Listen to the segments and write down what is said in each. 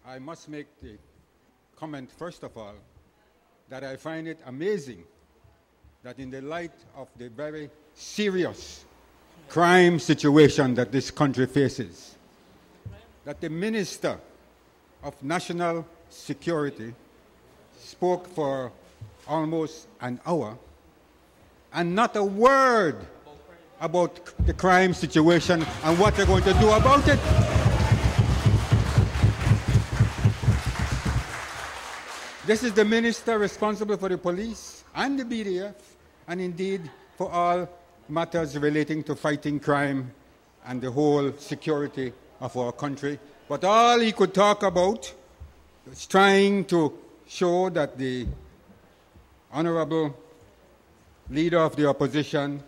I must make the comment, first of all, that I find it amazing that in the light of the very serious crime situation that this country faces, that the Minister of National Security spoke for almost an hour and not a word about the crime situation and what they're going to do about it. This is the minister responsible for the police and the BDF, and indeed for all matters relating to fighting crime and the whole security of our country. But all he could talk about was trying to show that the honorable leader of the opposition,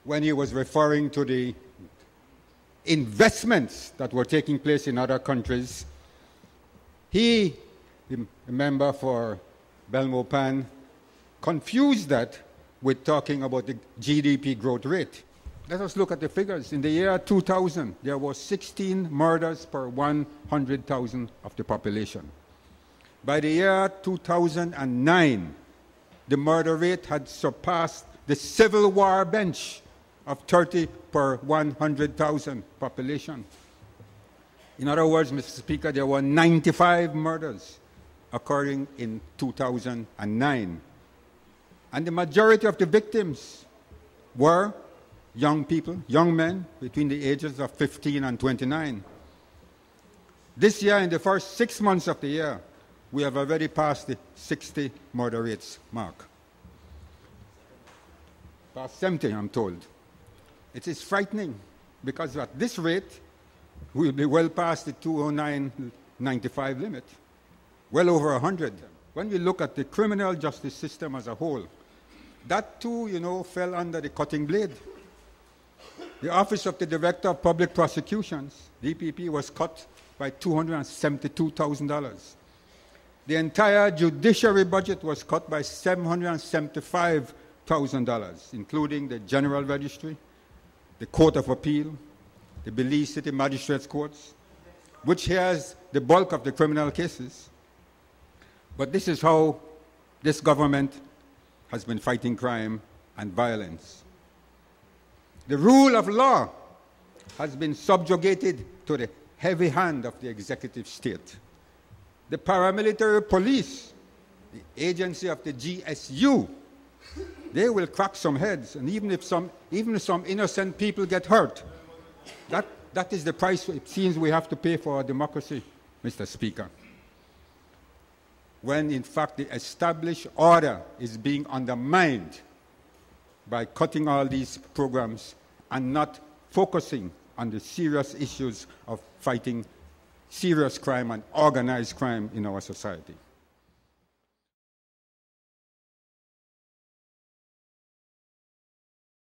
when he was referring to the investments that were taking place in other countries, he, the member for Belmopan, confused that with talking about the GDP growth rate. Let us look at the figures. In the year 2000, there were 16 murders per 100,000 of the population. By the year 2009, the murder rate had surpassed the Civil War bench of 30 per 100,000 population. In other words, Mr. Speaker, there were 95 murders occurring in 2009. And the majority of the victims were young people, young men between the ages of 15 and 29. This year, in the first 6 months of the year, we have already passed the 60 murder rates mark. Past 70, I'm told. It is frightening because at this rate, we'll be well past the 209.95 limit, well over 100. When we look at the criminal justice system as a whole, that too, fell under the cutting blade. The Office of the Director of Public Prosecutions, DPP, was cut by $272,000. The entire judiciary budget was cut by $775,000, including the General Registry, the Court of Appeal, the Belize City Magistrates Courts, which has the bulk of the criminal cases. But this is how this government has been fighting crime and violence. The rule of law has been subjugated to the heavy hand of the executive state. The paramilitary police, the agency of the GSU, they will crack some heads, and even if some innocent people get hurt, that is the price it seems we have to pay for our democracy, Mr. Speaker. When in fact the established order is being undermined by cutting all these programs and not focusing on the serious issues of fighting serious crime and organized crime in our society.